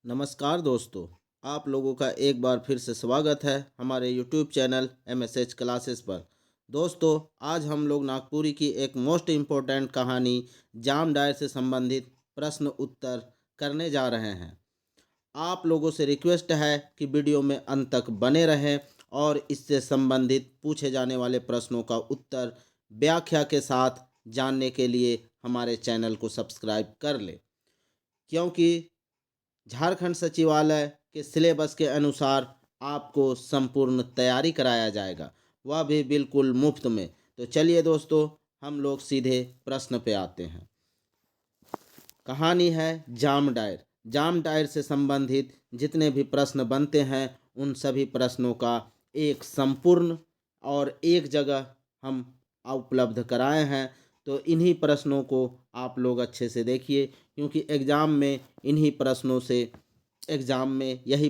नमस्कार दोस्तों, आप लोगों का एक बार फिर से स्वागत है हमारे यूट्यूब चैनल MSH क्लासेस पर। दोस्तों, आज हम लोग नागपुरी की एक मोस्ट इम्पोर्टेंट कहानी जाम डायर से संबंधित प्रश्न उत्तर करने जा रहे हैं। आप लोगों से रिक्वेस्ट है कि वीडियो में अंत तक बने रहें और इससे संबंधित पूछे जाने वाले प्रश्नों का उत्तर व्याख्या के साथ जानने के लिए हमारे चैनल को सब्सक्राइब कर लें, क्योंकि झारखंड सचिवालय के सिलेबस के अनुसार आपको संपूर्ण तैयारी कराया जाएगा, वह भी बिल्कुल मुफ्त में। तो चलिए दोस्तों, हम लोग सीधे प्रश्न पे आते हैं। कहानी है जाम डायर। जाम डायर से संबंधित जितने भी प्रश्न बनते हैं उन सभी प्रश्नों का एक संपूर्ण और एक जगह हम उपलब्ध कराए हैं। तो इन्हीं प्रश्नों को आप लोग अच्छे से देखिए, क्योंकि एग्ज़ाम में यही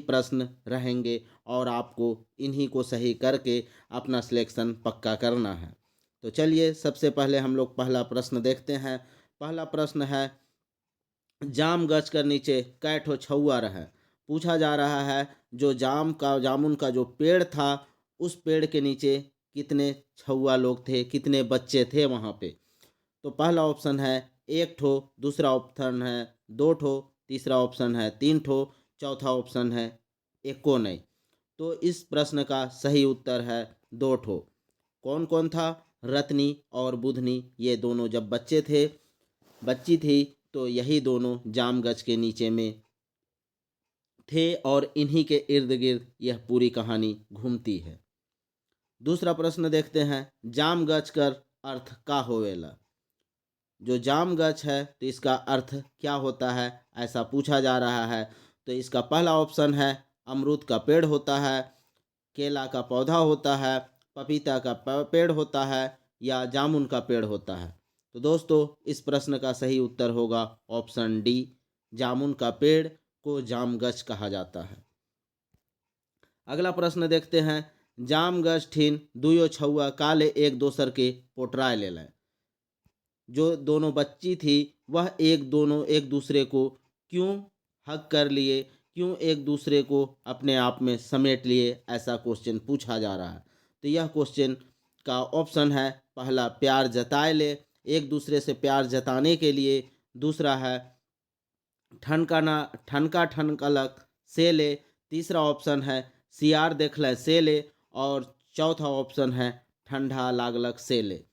प्रश्न रहेंगे और आपको इन्हीं को सही करके अपना सिलेक्शन पक्का करना है। तो चलिए, सबसे पहले हम लोग पहला प्रश्न देखते हैं। पहला प्रश्न है, जाम गच कर नीचे कै ठो छुआ रहे। पूछा जा रहा है, जो जामुन का जो पेड़ था, उस पेड़ के नीचे कितने छुआ लोग थे, कितने बच्चे थे वहाँ पे। तो पहला ऑप्शन है एक ठो, दूसरा ऑप्शन है दो ठो, तीसरा ऑप्शन है तीन ठो, चौथा ऑप्शन है एको नहीं। तो इस प्रश्न का सही उत्तर है दो ठो। कौन कौन था? रत्नी और बुधनी, ये दोनों जब बच्ची थी तो यही दोनों जाम गछ के नीचे में थे और इन्हीं के इर्द गिर्द यह पूरी कहानी घूमती है। दूसरा प्रश्न देखते हैं, जाम गछ कर अर्थ का होवेला। जो जाम गछ है तो इसका अर्थ क्या होता है, ऐसा पूछा जा रहा है। तो इसका पहला ऑप्शन है अमरूद का पेड़ होता है, केला का पौधा होता है, पपीता का पेड़ होता है, या जामुन का पेड़ होता है। तो दोस्तों, इस प्रश्न का सही उत्तर होगा ऑप्शन डी, जामुन का पेड़ को जाम गछ कहा जाता है। अगला प्रश्न देखते हैं, जाम गछ ठीन दुयो छुआ काले एक दोसर के पोटराय ले लें। जो दोनों बच्ची थी वह एक दूसरे को क्यों हक कर लिए, क्यों एक दूसरे को अपने आप में समेट लिए, ऐसा क्वेश्चन पूछा जा रहा है। तो यह क्वेश्चन का ऑप्शन है पहला प्यार जताए ले, एक दूसरे से प्यार जताने के लिए। दूसरा है ठनका ठनकलक से ले। तीसरा ऑप्शन है सियार देखल से ले। और चौथा ऑप्शन है ठंडा लागलक से ले।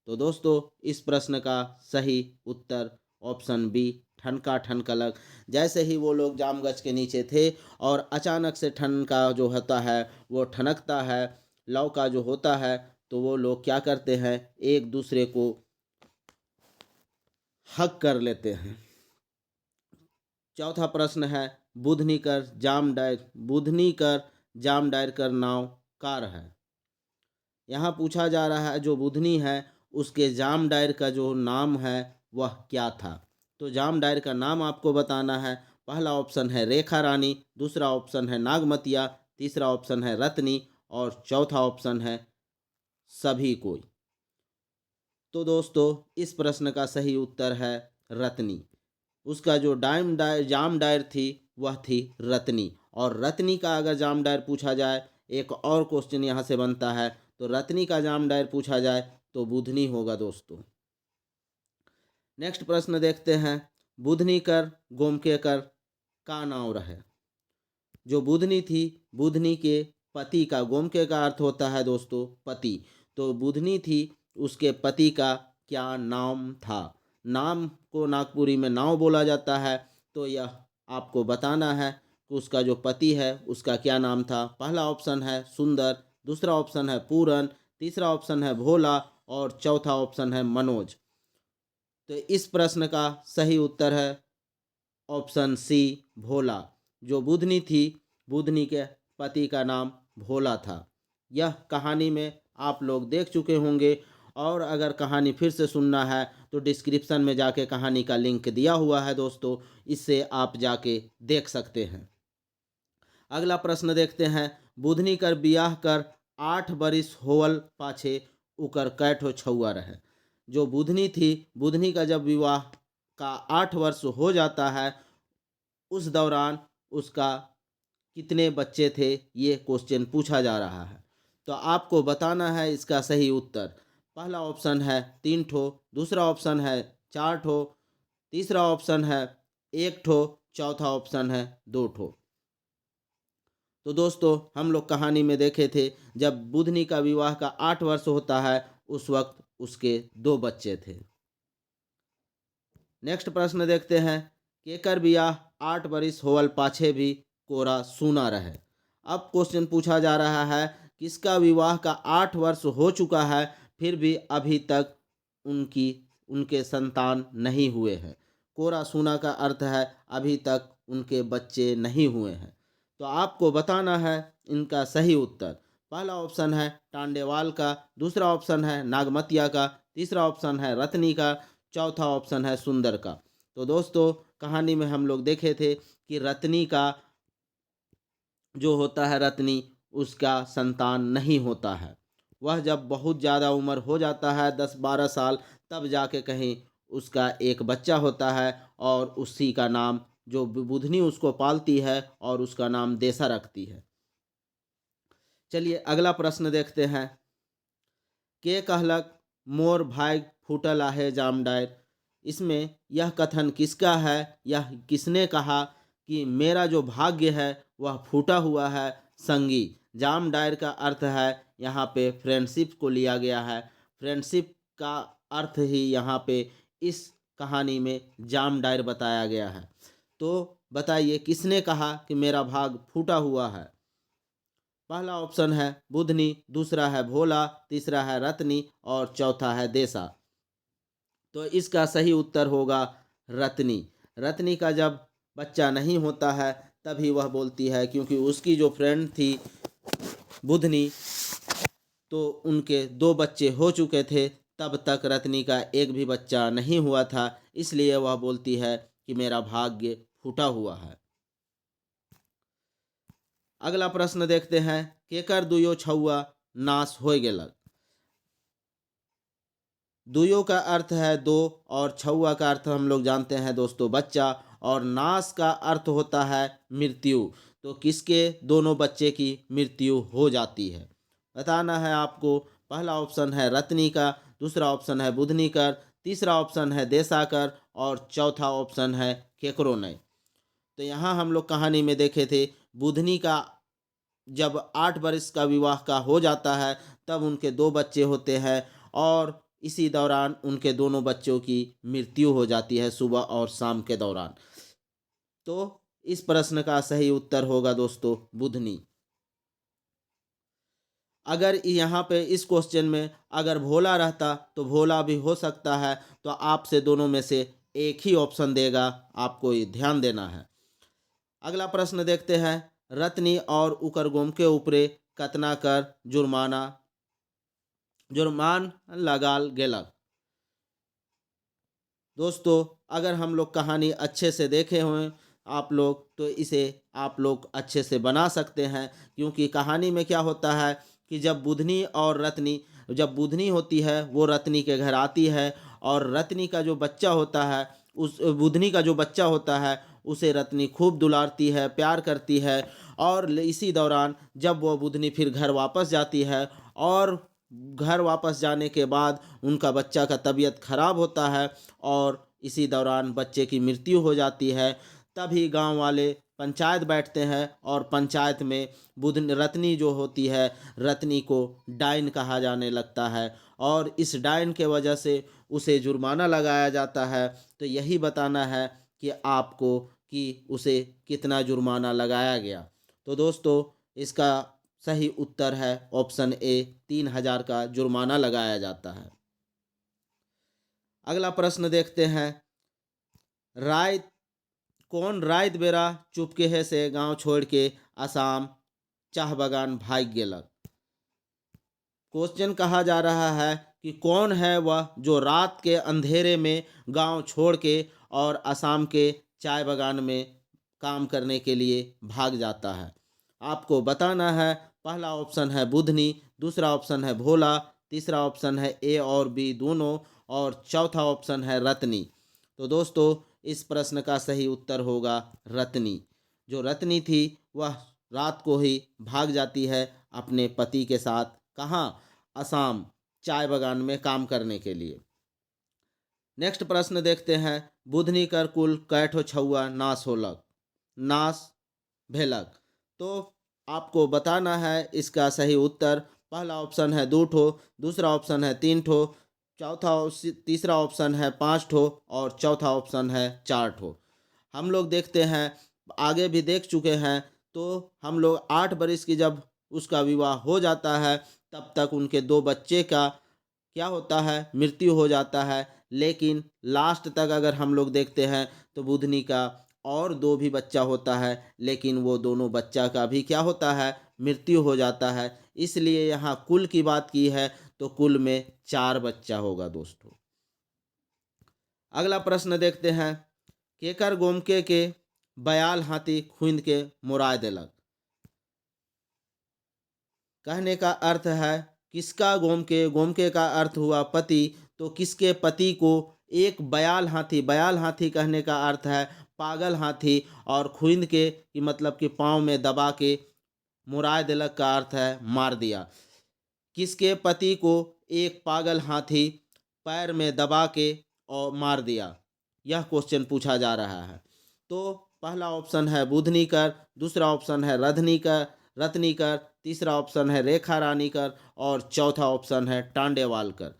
तो दोस्तों, इस प्रश्न का सही उत्तर ऑप्शन बी, ठनका ठनकलक। जैसे ही वो लोग जाम गछ के नीचे थे और अचानक से ठनका जो होता है वो ठनकता है, लौका जो होता है, तो वो लोग क्या करते हैं, एक दूसरे को हक कर लेते हैं। चौथा प्रश्न है, बुधनी कर जाम डायर कर नाव कार है। यहाँ पूछा जा रहा है जो बुधनी है उसके जाम डायर का जो नाम है वह क्या था। तो जाम डायर का नाम आपको बताना है। पहला ऑप्शन है रेखा रानी, दूसरा ऑप्शन है नागमतिया, तीसरा ऑप्शन है रत्नी और चौथा ऑप्शन है सभी कोई। तो दोस्तों, इस प्रश्न का सही उत्तर है रत्नी। उसका जो जाम डायर थी वह थी रत्नी। और रत्नी का अगर जाम डायर पूछा जाए, एक और क्वेश्चन यहाँ से बनता है, तो रत्नी का जाम डायर पूछा जाए तो बुधनी होगा दोस्तों। नेक्स्ट प्रश्न देखते हैं, बुधनी कर गोमके कर का नाव रहे। जो बुधनी थी, बुधनी के पति का, गोमके का अर्थ होता है दोस्तों पति। तो बुधनी थी, उसके पति का क्या नाम था। नाम को नागपुरी में नाव बोला जाता है। तो यह आपको बताना है कि उसका जो पति है उसका क्या नाम था। पहला ऑप्शन है सुंदर, दूसरा ऑप्शन है पूरन, तीसरा ऑप्शन है भोला और चौथा ऑप्शन है मनोज। तो इस प्रश्न का सही उत्तर है ऑप्शन सी, भोला। जो बुधनी थी, बुधनी के पति का नाम भोला था। यह कहानी में आप लोग देख चुके होंगे, और अगर कहानी फिर से सुनना है तो डिस्क्रिप्शन में जाके कहानी का लिंक दिया हुआ है दोस्तों, इससे आप जाके देख सकते हैं। अगला प्रश्न देखते हैं, बुधनी कर बियाह कर 8 बरिस होवल पाछे उकर कैठो छुआ रहे। जो बुधनी थी, बुधनी का जब विवाह का 8 वर्ष हो जाता है, उस दौरान उसका कितने बच्चे थे, ये क्वेश्चन पूछा जा रहा है। तो आपको बताना है इसका सही उत्तर। पहला ऑप्शन है 3 ठो, दूसरा ऑप्शन है 4 ठो, तीसरा ऑप्शन है 1 ठो, चौथा ऑप्शन है 2 ठो। तो दोस्तों हम लोग कहानी में देखे थे, जब बुधनी का विवाह का 8 वर्ष होता है उस वक्त उसके 2 बच्चे थे। नेक्स्ट प्रश्न देखते हैं, केकर बियाह 8 बरिस होवल पाछे भी कोरा सूना रहे। अब क्वेश्चन पूछा जा रहा है, किसका विवाह का 8 वर्ष हो चुका है फिर भी अभी तक उनकी उनके संतान नहीं हुए हैं। कोरा सूना का अर्थ है अभी तक उनके बच्चे नहीं हुए हैं। तो आपको बताना है इनका सही उत्तर। पहला ऑप्शन है टांडेवाल का, दूसरा ऑप्शन है नागमतिया का, तीसरा ऑप्शन है रत्नी का, चौथा ऑप्शन है सुंदर का। तो दोस्तों कहानी में हम लोग देखे थे कि रत्नी का जो होता है, रत्नी उसका संतान नहीं होता है। वह जब बहुत ज़्यादा उम्र हो जाता है 10-12 साल, तब जाके कहीं उसका एक बच्चा होता है और उसी का नाम जो बुधनी उसको पालती है और उसका नाम देसा रखती है। चलिए अगला प्रश्न देखते हैं, के कहलक मोर भाग फूटल आहे जाम डायर। इसमें यह कथन किसका है? यह किसने कहा कि मेरा जो भाग्य है वह फूटा हुआ है संगी। जाम डायर का अर्थ है यहाँ पे फ्रेंडशिप को लिया गया है। फ्रेंडशिप का अर्थ ही यहाँ पे इस कहानी में जाम डायर बताया गया है। तो बताइए किसने कहा कि मेरा भाग फूटा हुआ है? पहला ऑप्शन है बुधनी, दूसरा है भोला, तीसरा है रत्नी और चौथा है देसा। तो इसका सही उत्तर होगा रत्नी। रत्नी का जब बच्चा नहीं होता है तभी वह बोलती है, क्योंकि उसकी जो फ्रेंड थी बुधनी, तो उनके 2 बच्चे हो चुके थे, तब तक रत्नी का एक भी बच्चा नहीं हुआ था, इसलिए वह बोलती है कि मेरा भाग्य फूटा हुआ है। अगला प्रश्न देखते हैं, केकर दुयो छुआ नाश हो गेलक। दुयो का अर्थ है 2 और छुआ का अर्थ हम लोग जानते हैं दोस्तों बच्चा, और नाश का अर्थ होता है मृत्यु। तो किसके दोनों बच्चे की मृत्यु हो जाती है बताना है आपको। पहला ऑप्शन है रत्नी का, दूसरा ऑप्शन है बुधनी कर, तीसरा ऑप्शन है देसाकर और चौथा ऑप्शन है केकरो नहीं। तो यहाँ हम लोग कहानी में देखे थे, बुधनी का जब 8 वर्ष का विवाह का हो जाता है तब उनके 2 बच्चे होते हैं और इसी दौरान उनके दोनों बच्चों की मृत्यु हो जाती है सुबह और शाम के दौरान। तो इस प्रश्न का सही उत्तर होगा दोस्तों बुधनी। अगर यहाँ पे इस क्वेश्चन में अगर भोला रहता तो भोला भी हो सकता है, तो आपसे दोनों में से एक ही ऑप्शन देगा, आपको ये ध्यान देना है। अगला प्रश्न देखते हैं, रत्नी और उकरगोम के ऊपरे कतना कर जुर्मान लगाल गेलक। दोस्तों अगर हम लोग कहानी अच्छे से देखे हुए आप लोग, तो इसे आप लोग अच्छे से बना सकते हैं, क्योंकि कहानी में क्या होता है कि जब बुधनी और रत्नी, जब बुधनी होती है वो रत्नी के घर आती है और रत्नी का जो बच्चा होता है, उस बुधनी का जो बच्चा होता है उसे रत्नी खूब दुलारती है, प्यार करती है। और इसी दौरान जब वो बुधनी फिर घर वापस जाती है और घर वापस जाने के बाद उनका बच्चा का तबीयत खराब होता है और इसी दौरान बच्चे की मृत्यु हो जाती है, तभी गांव वाले पंचायत बैठते हैं और पंचायत में बुध रत्नी जो होती है, रत्नी को डायन कहा जाने लगता है और इस डायन के वजह से उसे जुर्माना लगाया जाता है। तो यही बताना है कि आपको कि उसे कितना जुर्माना लगाया गया। तो दोस्तों इसका सही उत्तर है ऑप्शन ए, 3000 का जुर्माना लगाया जाता है। अगला प्रश्न देखते हैं, राय कौन रात बेरा चुपके से गांव छोड़ के आसाम चाह बगान भाग गेलक। क्वेश्चन कहा जा रहा है कि कौन है वह जो रात के अंधेरे में गांव छोड़ के और असम के चाय बागान में काम करने के लिए भाग जाता है। आपको बताना है, पहला ऑप्शन है बुधनी, दूसरा ऑप्शन है भोला, तीसरा ऑप्शन है ए और बी दोनों और चौथा ऑप्शन है रत्नी। तो दोस्तों इस प्रश्न का सही उत्तर होगा रत्नी। जो रत्नी थी वह रात को ही भाग जाती है अपने पति के साथ। कहाँ? असम चाय बागान में काम करने के लिए। नेक्स्ट प्रश्न देखते हैं, बुधनी कर कुल कैठो छुआ नाश होलक नाश भेलक। तो आपको बताना है इसका सही उत्तर। पहला ऑप्शन है 2 ठो, दूसरा ऑप्शन है 3 ठो, तीसरा ऑप्शन है 5 ठो और चौथा ऑप्शन है 4 ठो। हम लोग देखते हैं, आगे भी देख चुके हैं, तो हम लोग 8 बरिस की जब उसका विवाह हो जाता है तब तक उनके 2 बच्चे का क्या होता है, मृत्यु हो जाता है। लेकिन लास्ट तक अगर हम लोग देखते हैं तो बुधनी का और 2 भी बच्चा होता है, लेकिन वो दोनों बच्चा का भी क्या होता है, मृत्यु हो जाता है। इसलिए यहाँ कुल की बात की है तो कुल में 4 बच्चा होगा दोस्तों। अगला प्रश्न देखते हैं, केकर गोमके के बयाल हाथी खुंद के मुराय देलक। कहने का अर्थ है किसका गोमके, गोमके का अर्थ हुआ पति, तो किसके पति को एक बयाल हाथी कहने का अर्थ है पागल हाथी, और खुंद के कि मतलब कि पाँव में दबा के, मुराय दिलक का अर्थ है मार दिया। किसके पति को एक पागल हाथी पैर में दबा के और मार दिया, यह क्वेश्चन पूछा जा रहा है। तो पहला ऑप्शन है बुधनीकर, दूसरा ऑप्शन है रत्नीकर, तीसरा ऑप्शन है रेखा रानीकर और चौथा ऑप्शन है टांडेवालकर।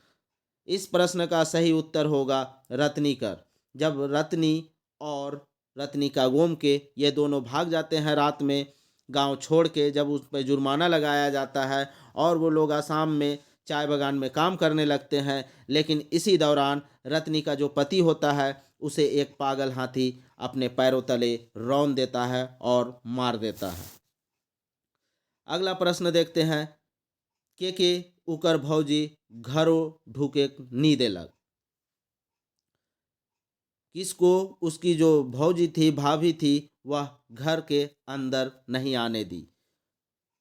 इस प्रश्न का सही उत्तर होगा रत्नीकर। जब रत्नी और रत्नी का गोमके ये दोनों भाग जाते हैं रात में गांव छोड़ के, जब उस पर जुर्माना लगाया जाता है और वो लोग आसाम में चाय बागान में काम करने लगते हैं, लेकिन इसी दौरान रत्नी का जो पति होता है उसे एक पागल हाथी अपने पैरों तले रौंद देता है और मार देता है। अगला प्रश्न देखते हैं, के उकर भौजी घरों ढूके नी देलक। किसको उसकी जो भौजी थी, भाभी थी, वह घर के अंदर नहीं आने दी।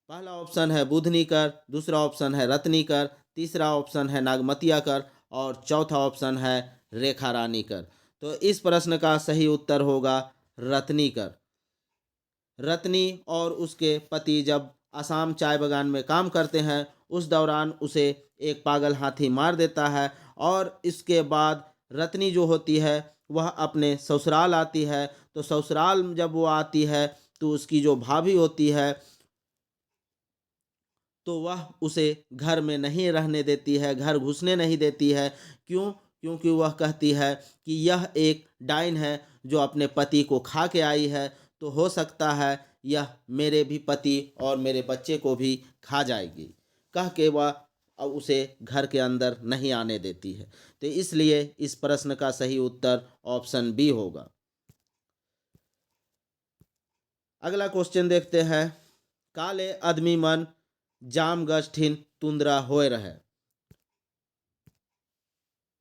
पहला ऑप्शन है बुधनीकर, दूसरा ऑप्शन है रत्नीकर, तीसरा ऑप्शन है नागमतियाकर और चौथा ऑप्शन है रेखा रानीकर। तो इस प्रश्न का सही उत्तर होगा रत्नीकर। रत्नी और उसके पति जब असम चाय बागान में काम करते हैं उस दौरान उसे एक पागल हाथी मार देता है, और इसके बाद रत्नी जो होती है वह अपने ससुराल आती है। तो ससुराल जब वो आती है तो उसकी जो भाभी होती है तो वह उसे घर में नहीं रहने देती है, घर घुसने नहीं देती है। क्यों? क्योंकि वह कहती है कि यह एक डाइन है जो अपने पति को खा के आई है, तो हो सकता है यह मेरे भी पति और मेरे बच्चे को भी खा जाएगी, कह के वह अब उसे घर के अंदर नहीं आने देती है। तो इसलिए इस प्रश्न का सही उत्तर ऑप्शन बी होगा। अगला क्वेश्चन देखते हैं, काले आदमी मन जाम गठिन तुंद्रा होए रहे।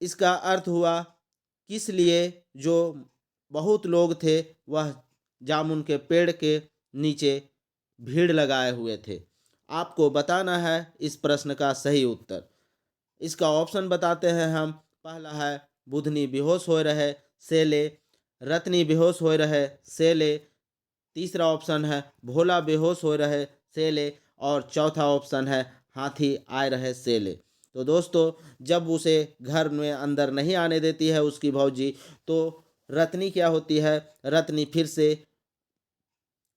इसका अर्थ हुआ किस लिए जो बहुत लोग थे वह जामुन के पेड़ के नीचे भीड़ लगाए हुए थे। आपको बताना है इस प्रश्न का सही उत्तर। इसका ऑप्शन बताते हैं हम। पहला है बुधनी बेहोश हो रहे सेले, रत्नी बेहोश हो रहे सेले, तीसरा ऑप्शन है भोला बेहोश हो रहे सेले और चौथा ऑप्शन है हाथी आए रहे सेले। तो दोस्तों, जब उसे घर में अंदर नहीं आने देती है उसकी भौजी, तो रत्नी क्या होती है, रत्नी फिर से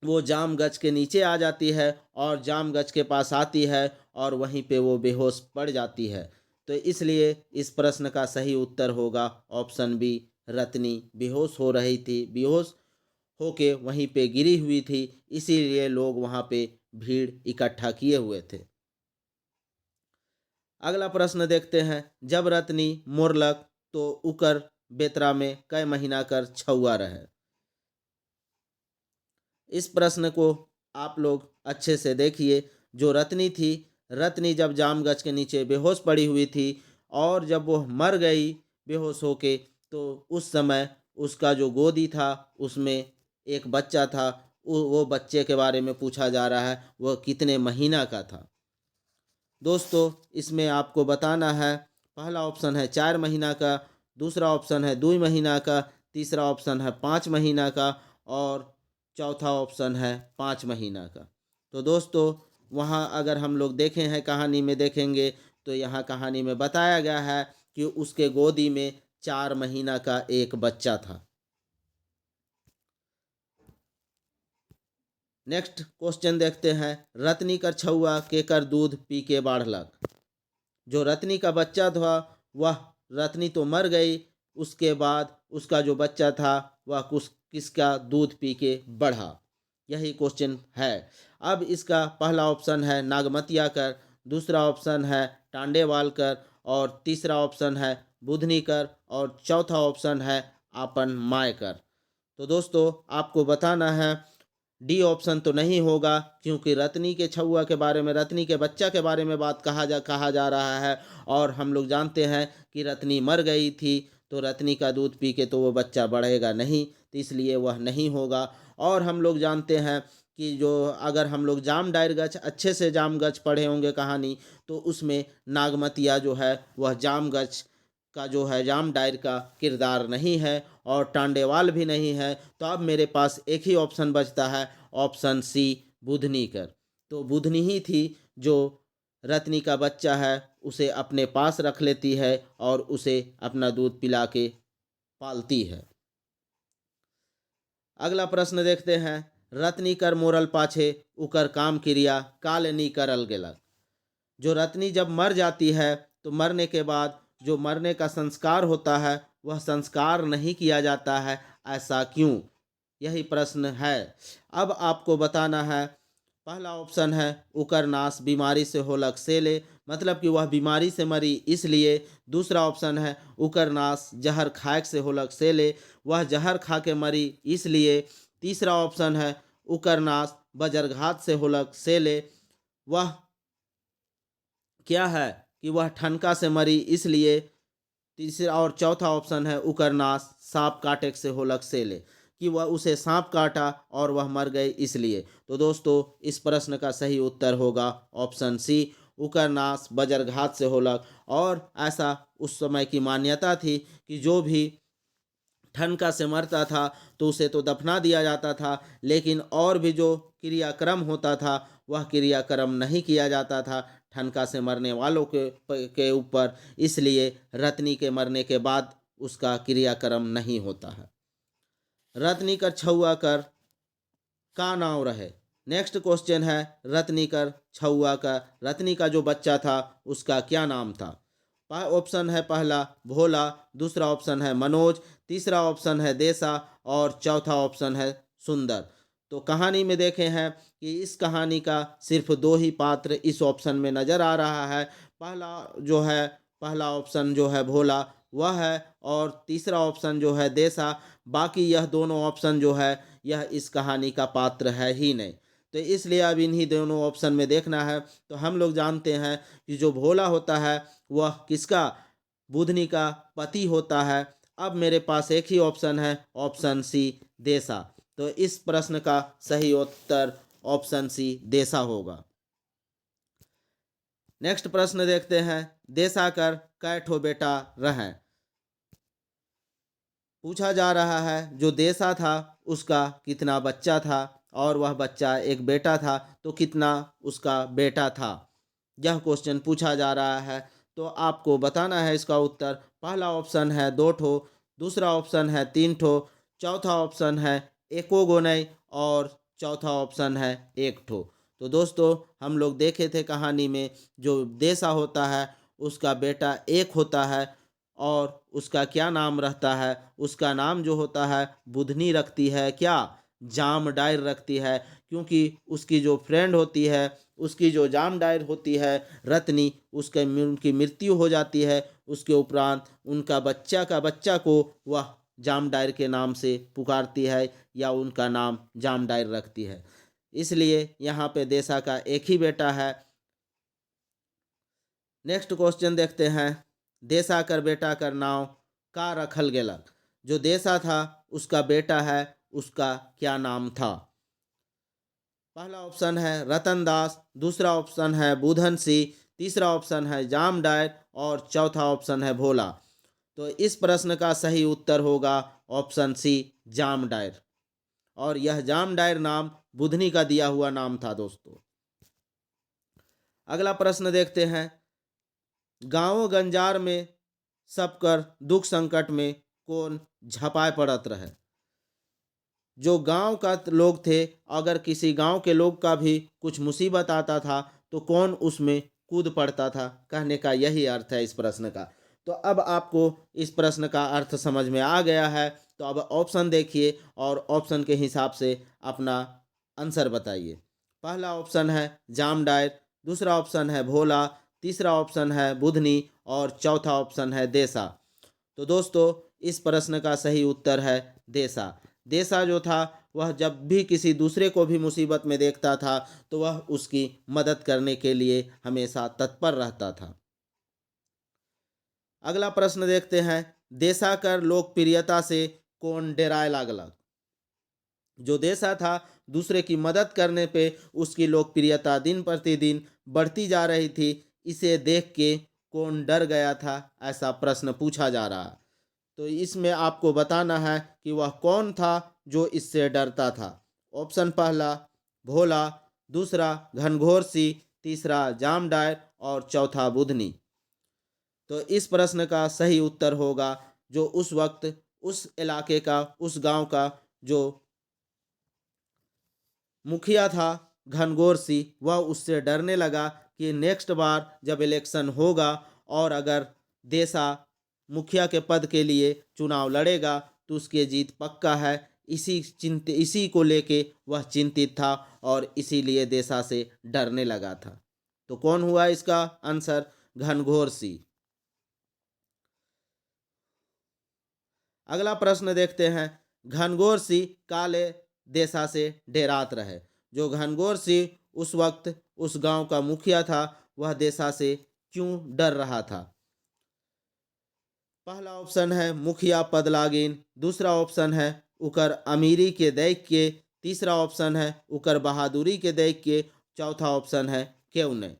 वो जाम गछ के नीचे आ जाती है और जाम गछ के पास आती है और वहीं पे वो बेहोश पड़ जाती है। तो इसलिए इस प्रश्न का सही उत्तर होगा ऑप्शन बी, रत्नी बेहोश हो रही थी, बेहोश होके वहीं पे गिरी हुई थी, इसीलिए लोग वहाँ पे भीड़ इकट्ठा किए हुए थे। अगला प्रश्न देखते हैं, जब रत्नी मोरलक तो उकर बेतरा में कै महीना कर छुआ रहे। इस प्रश्न को आप लोग अच्छे से देखिए। जो रत्नी थी, रत्नी जब जाम गछ के नीचे बेहोश पड़ी हुई थी और जब वो मर गई बेहोश होके, तो उस समय उसका जो गोदी था उसमें एक बच्चा था। वो बच्चे के बारे में पूछा जा रहा है, वह कितने महीना का था। दोस्तों, इसमें आपको बताना है, पहला ऑप्शन है 4 महीना का, दूसरा ऑप्शन है 2 महीना का, तीसरा ऑप्शन है 5 महीना का और चौथा ऑप्शन है 5 महीना का। तो दोस्तों वहाँ अगर हम लोग देखें हैं कहानी में देखेंगे तो यहाँ कहानी में बताया गया है कि उसके गोदी में 4 महीना का एक बच्चा था। नेक्स्ट क्वेश्चन देखते हैं, रत्नी कर छुआ के कर दूध पी के बाढ़लक। जो रत्नी का बच्चा था वह, रत्नी तो मर गई, उसके बाद उसका जो बच्चा था वह किसका दूध पी के बढ़ा, यही क्वेश्चन है। अब इसका पहला ऑप्शन है नागमतिया कर, दूसरा ऑप्शन है टांडेवाल कर, और तीसरा ऑप्शन है बुधनी कर, और चौथा ऑप्शन है आपन माय कर। तो दोस्तों आपको बताना है डी ऑप्शन तो नहीं होगा, क्योंकि रत्नी के छुआ के बारे में, रत्नी के बच्चा के बारे में बात कहा जा रहा है, और हम लोग जानते हैं कि रत्नी मर गई थी, तो रत्नी का दूध पी के तो वो बच्चा बढ़ेगा नहीं, तो इसलिए वह नहीं होगा। और हम लोग जानते हैं कि जो अगर हम लोग जाम डायर गच अच्छे से जाम गच पढ़े होंगे कहानी, तो उसमें नागमतिया जो है वह जाम गच का जो है जाम डायर का किरदार नहीं है, और टांडेवाल भी नहीं है। तो अब मेरे पास एक ही ऑप्शन बचता है, ऑप्शन सी बुधनी कर। तो बुधनी ही थी जो रत्नी का बच्चा है उसे अपने पास रख लेती है और उसे अपना दूध पिला के पालती है। अगला प्रश्न देखते हैं, रत्नी कर मोरल पाछे उकर काम क्रिया कालनी करल गेलक। जो रत्नी जब मर जाती है तो मरने के बाद जो मरने का संस्कार होता है वह संस्कार नहीं किया जाता है, ऐसा क्यों, यही प्रश्न है। अब आपको बताना है, पहला ऑप्शन है उकर नाश बीमारी से होलक सेले, मतलब कि वह बीमारी से मरी इसलिए। दूसरा ऑप्शन है उकर नाश जहर खाए से होलक सेले, वह जहर खा के मरी इसलिए। तीसरा ऑप्शन है उकर नाश बजरघात से होलक सेले, वह क्या है कि वह ठनका से मरी इसलिए। तीसरा और चौथा ऑप्शन है उकर नाश सांप काटे से होलक सेले, कि वह उसे सांप काटा और वह मर गई इसलिए। तो दोस्तों इस प्रश्न का सही उत्तर होगा ऑप्शन सी, उकर नाश बजरघात से होलक। और ऐसा उस समय की मान्यता थी कि जो भी ठनका से मरता था तो उसे तो दफना दिया जाता था, लेकिन और भी जो क्रियाक्रम होता था वह क्रियाक्रम नहीं किया जाता था ठनका से मरने वालों के ऊपर, इसलिए रत्नी के मरने के बाद उसका क्रियाक्रम नहीं होता है। रत्नी कर छुआ कर का नाम रहे। नेक्स्ट क्वेश्चन है, रत्नी कर छुआ का, रत्नी का जो बच्चा था उसका क्या नाम था। ऑप्शन है पहला भोला, दूसरा ऑप्शन है मनोज, तीसरा ऑप्शन है देसा, और चौथा ऑप्शन है सुंदर। तो कहानी में देखे हैं कि इस कहानी का सिर्फ 2 ही पात्र इस ऑप्शन में नज़र आ रहा है। पहला ऑप्शन जो है भोला वह है, और तीसरा ऑप्शन जो है देसा। बाकी यह दोनों ऑप्शन जो है यह इस कहानी का पात्र है ही नहीं, तो इसलिए अब इन्हीं दोनों ऑप्शन में देखना है। तो हम लोग जानते हैं कि जो भोला होता है वह किसका, बुधनी का पति होता है। अब मेरे पास एक ही ऑप्शन है, ऑप्शन सी देसा। तो इस प्रश्न का सही उत्तर ऑप्शन सी देसा होगा। नेक्स्ट प्रश्न देखते हैं, देसा कर कै ठो बेटा रहें। पूछा जा रहा है जो देसा था उसका कितना बच्चा था, और वह बच्चा एक बेटा था तो कितना उसका बेटा था, यह क्वेश्चन पूछा जा रहा है। तो आपको बताना है इसका उत्तर। पहला ऑप्शन है 2 ठो, दूसरा ऑप्शन है 3 ठो, चौथा ऑप्शन है एको गो नहीं, और चौथा ऑप्शन है 1 ठो। तो दोस्तों हम लोग देखे थे कहानी में जो देसा होता है उसका बेटा एक होता है, और उसका क्या नाम रहता है, उसका नाम जो होता है बुधनी रखती है, क्या जाम डायर रखती है, क्योंकि उसकी जो फ्रेंड होती है, उसकी जो जाम डायर होती है रत्नी, उनकी मृत्यु हो जाती है। उसके उपरांत उनका बच्चा का बच्चा को वह जाम डायर के नाम से पुकारती है, या उनका नाम जाम डायर रखती है, इसलिए यहाँ पे देसा का एक ही बेटा है। नेक्स्ट क्वेश्चन देखते हैं, देसा कर बेटा कर नाव का रखल गेलक। जो देसा था उसका बेटा है, उसका क्या नाम था। पहला ऑप्शन है रतन दास, दूसरा ऑप्शन है बुधन सिंह, तीसरा ऑप्शन है जाम डायर, और चौथा ऑप्शन है भोला। तो इस प्रश्न का सही उत्तर होगा ऑप्शन सी जाम डायर। और यह जामडायर नाम बुधनी का दिया हुआ नाम था दोस्तों। अगला प्रश्न देखते हैं, गाँव गंजार में सब कर दुख संकट में कौन झपाए पड़त रहे। जो गांव का लोग थे, अगर किसी गांव के लोग का भी कुछ मुसीबत आता था तो कौन उसमें कूद पड़ता था, कहने का यही अर्थ है इस प्रश्न का। तो अब आपको इस प्रश्न का अर्थ समझ में आ गया है, तो अब ऑप्शन देखिए और ऑप्शन के हिसाब से अपना आंसर बताइए। पहला ऑप्शन है जामडायर, दूसरा ऑप्शन है भोला, तीसरा ऑप्शन है बुधनी और चौथा ऑप्शन है देसा। तो दोस्तों इस प्रश्न का सही उत्तर है देसा। देसा जो था वह जब भी किसी दूसरे को भी मुसीबत में देखता था तो वह उसकी मदद करने के लिए हमेशा तत्पर रहता था। अगला प्रश्न देखते हैं, देसा कर लोकप्रियता से कौन डेराए लागला। जो देसा था दूसरे की मदद करने पे उसकी लोकप्रियता दिन प्रतिदिन बढ़ती जा रही थी, इसे देख के कौन डर गया था, ऐसा प्रश्न पूछा जा रहा है। तो इसमें आपको बताना है कि वह कौन था जो इससे डरता था। ऑप्शन पहला भोला, दूसरा घनघोर सिंह, तीसरा जामडायर और चौथा बुधनी। तो इस प्रश्न का सही उत्तर होगा जो उस वक्त उस इलाके का, उस गांव का जो मुखिया था घनघोर सिंह, वह उससे डरने लगा कि नेक्स्ट बार जब इलेक्शन होगा और अगर देसा मुखिया के पद के लिए चुनाव लड़ेगा तो उसकी जीत पक्का है। इसी को लेके वह चिंतित था और इसीलिए देसा से डरने लगा था। तो कौन हुआ इसका आंसर, घनघोर सिंह। अगला प्रश्न देखते हैं, घनघोर सिंह काले देसा से डेरात रहे। जो घनघोर सिंह उस वक्त उस गांव का मुखिया था, वह देसा से क्यों डर रहा था। पहला ऑप्शन है मुखिया पद लागिन, दूसरा ऑप्शन है उकर अमीरी के देख के, तीसरा ऑप्शन है उकर बहादुरी के देख के, चौथा ऑप्शन है क्यों नहीं।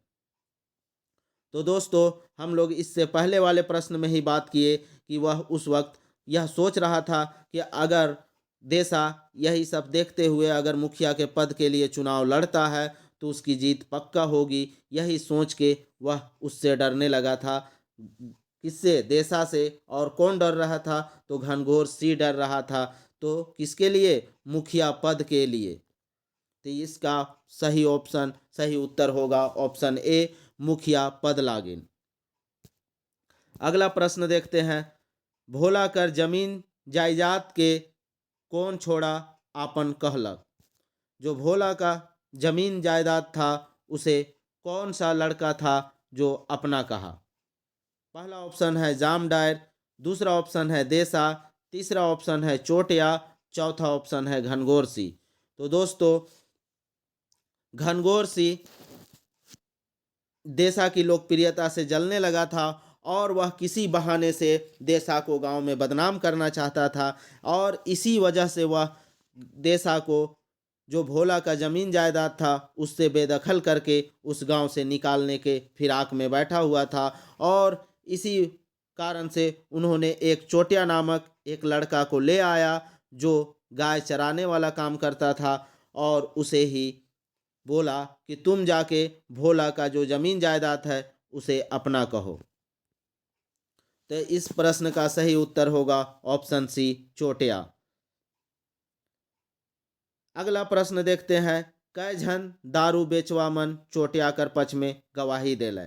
तो दोस्तों हम लोग इससे पहले वाले प्रश्न में ही बात किए कि वह उस वक्त यह सोच रहा था कि अगर देसा यही सब देखते हुए अगर मुखिया के पद के लिए चुनाव लड़ता है तो उसकी जीत पक्का होगी। यही सोच के वह उससे डरने लगा था। किससे, देसा से। और कौन डर रहा था, तो घनघोर सिंह डर रहा था। तो किसके लिए, मुखिया पद के लिए। तो इसका सही ऑप्शन, सही उत्तर होगा ऑप्शन ए, मुखिया पद लागिन। अगला प्रश्न देखते हैं, भोला कर जमीन जायदाद के कौन छोड़ा आपन कहलक। जो भोला का जमीन जायदाद था उसे कौन सा लड़का था जो अपना कहा। पहला ऑप्शन है जामडायर, दूसरा ऑप्शन है देसा, तीसरा ऑप्शन है चोटिया, चौथा ऑप्शन है घनघोर सिंह। तो दोस्तों घनघोर सिंह देसा की लोकप्रियता से जलने लगा था और वह किसी बहाने से देसा को गांव में बदनाम करना चाहता था और इसी वजह से वह देसा को, जो भोला का जमीन जायदाद था, उससे बेदखल करके उस गांव से निकालने के फिराक में बैठा हुआ था। और इसी कारण से उन्होंने एक चोटिया नामक एक लड़का को ले आया जो गाय चराने वाला काम करता था और उसे ही बोला कि तुम जाके भोला का जो जमीन जायदाद है उसे अपना कहो। तो इस प्रश्न का सही उत्तर होगा ऑप्शन सी, चोटिया। अगला प्रश्न देखते हैं, कै झन दारू बेचवा मन चोटिया कर पक्ष में गवाही देले।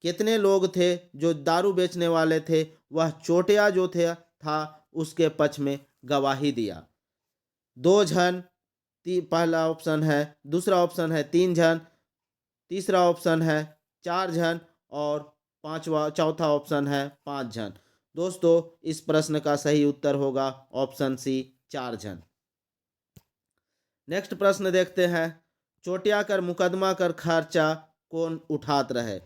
कितने लोग थे जो दारू बेचने वाले थे, वह चोटिया जो थे था उसके पक्ष में गवाही दिया। 2 जन, पहला ऑप्शन है, दूसरा ऑप्शन है 3 जन, तीसरा ऑप्शन है 4 जन और चौथा ऑप्शन है 5 जन। दोस्तों इस प्रश्न का सही उत्तर होगा ऑप्शन सी, 4 जन। नेक्स्ट प्रश्न देखते हैं, चोटिया कर मुकदमा कर खर्चा कौन उठात रहे।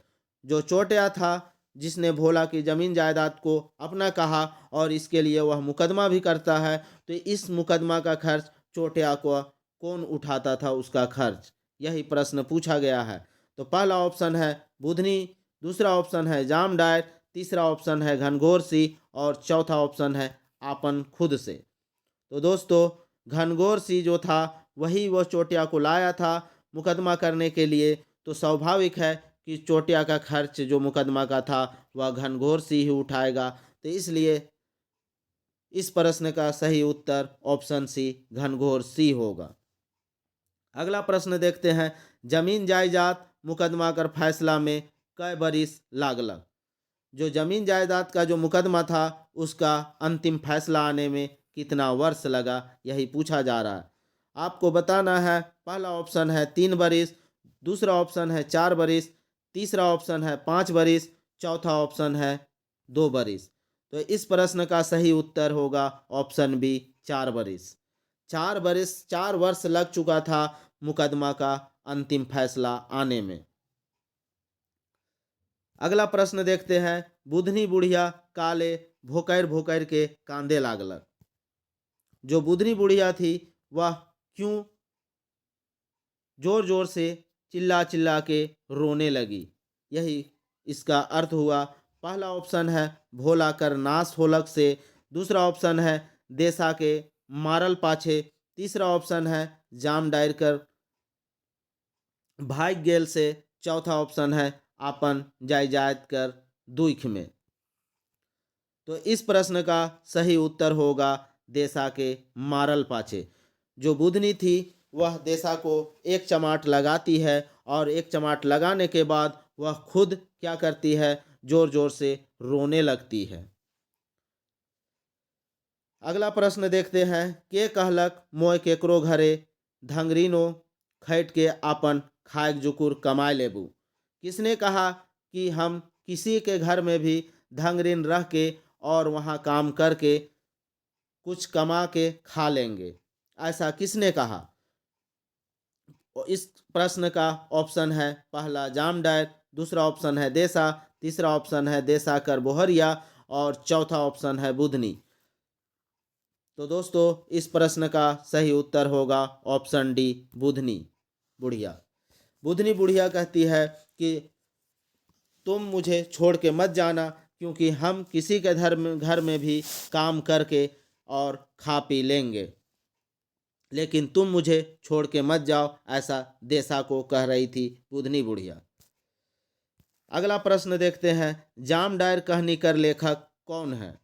जो चोटिया था जिसने भोला की जमीन जायदाद को अपना कहा और इसके लिए वह मुकदमा भी करता है, तो इस मुकदमा का खर्च चोटिया को कौन उठाता था, उसका खर्च, यही प्रश्न पूछा गया है। तो पहला ऑप्शन है बुधनी, दूसरा ऑप्शन है जामडायर, तीसरा ऑप्शन है घनघोर सिंह और चौथा ऑप्शन है आपन खुद से। तो दोस्तों घनघोर सिंह जो था वही वो चोटिया को लाया था मुकदमा करने के लिए, तो स्वाभाविक है कि चोटिया का खर्च जो मुकदमा का था वह घनघोर सिंह ही उठाएगा। तो इसलिए इस प्रश्न का सही उत्तर ऑप्शन सी घनघोर सिंह होगा। अगला प्रश्न देखते हैं, जमीन जायदाद मुकदमा कर फैसला में कै बरिस लागलक। जो जमीन जायदाद का जो मुकदमा था उसका अंतिम फैसला आने में कितना वर्ष लगा, यही पूछा जा रहा है। आपको बताना है, पहला ऑप्शन है 3 बरिस, दूसरा ऑप्शन है 4 बरिस, तीसरा ऑप्शन है 5 बरिस, चौथा ऑप्शन है 2 बरिस। तो इस प्रश्न का सही उत्तर होगा ऑप्शन बी 4 बरिस। 4 बरिस 4 वर्ष लग चुका था मुकदमा का अंतिम फैसला आने में। अगला प्रश्न देखते हैं, बुधनी बुढ़िया काले भोकर भोकर के कांदे लागलक। जो बुधनी बुढ़िया थी वह क्यों जोर जोर से चिल्ला चिल्ला के रोने लगी, यही इसका अर्थ हुआ। पहला ऑप्शन है भोला कर नाश होलक से, दूसरा ऑप्शन है देसा के मारल पाछे, तीसरा ऑप्शन है जाम डायर कर भाग गेल से, चौथा ऑप्शन है आपन जायजाद कर दुख में। तो इस प्रश्न का सही उत्तर होगा देसा के मारल पाछे। जो बुधनी थी वह देसा को एक चमाट लगाती है और एक चमाट लगाने के बाद वह खुद क्या करती है, जोर जोर से रोने लगती है। अगला प्रश्न देखते हैं, के कहलक मोय केकरो घरे धंगरीनो खैट के आपन खाएक जुकुर कमाए लेबू। किसने कहा कि हम किसी के घर में भी धंगरीन रह के और वहाँ काम करके कुछ कमा के खा लेंगे, ऐसा किसने कहा? इस प्रश्न का ऑप्शन है पहला जाम डायर, दूसरा ऑप्शन है देसा, तीसरा ऑप्शन है देसा कर बोहरिया और चौथा ऑप्शन है बुधनी। तो दोस्तों इस प्रश्न का सही उत्तर होगा ऑप्शन डी बुधनी बुढ़िया। बुधनी बुढ़िया कहती है कि तुम मुझे छोड़ के मत जाना, क्योंकि हम किसी के घर में भी काम करके और खा पी लेंगे, लेकिन तुम मुझे छोड़ के मत जाओ, ऐसा देसा को कह रही थी बुधनी बुढ़िया। अगला प्रश्न देखते हैं, जाम डायर कहानी कर लेखक कौन है?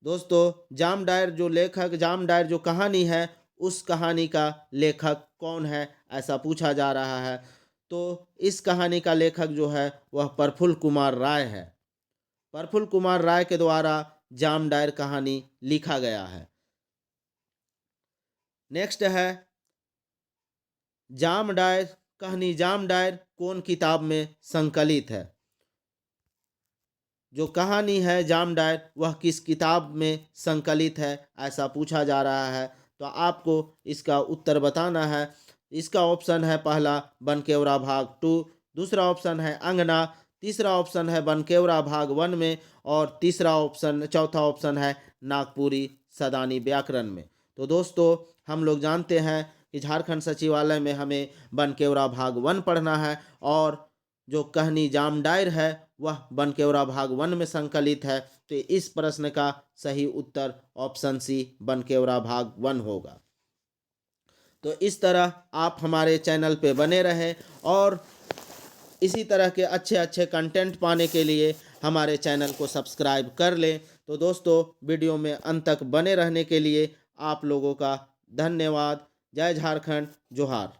दोस्तों जाम डायर जो लेखक, जाम डायर जो कहानी है उस कहानी का लेखक कौन है, ऐसा पूछा जा रहा है। तो इस कहानी का लेखक जो है वह प्रफुल्ल कुमार राय है। प्रफुल्ल कुमार राय के द्वारा जाम डायर कहानी लिखा गया है। नेक्स्ट है जाम डायर कहानी, जाम डायर कौन किताब में संकलित है? जो कहानी है जाम डायर वह किस किताब में संकलित है, ऐसा पूछा जा रहा है। तो आपको इसका उत्तर बताना है। इसका ऑप्शन है पहला बनकेवरा भाग 2, दूसरा ऑप्शन है अंगना, तीसरा ऑप्शन है बनकेवरा भाग 1 में और चौथा ऑप्शन है नागपुरी सदानी व्याकरण में। तो दोस्तों हम लोग जानते हैं कि झारखंड सचिवालय में हमें बनकेवरा भाग 1 पढ़ना है और जो कहानी जाम डायर है वह बनकेवरा भाग 1 में संकलित है। तो इस प्रश्न का सही उत्तर ऑप्शन सी बनकेवरा भाग 1 होगा। तो इस तरह आप हमारे चैनल पे बने रहें और इसी तरह के अच्छे अच्छे कंटेंट पाने के लिए हमारे चैनल को सब्सक्राइब कर लें। तो दोस्तों वीडियो में अंत तक बने रहने के लिए आप लोगों का धन्यवाद। जय झारखंड, जोहार।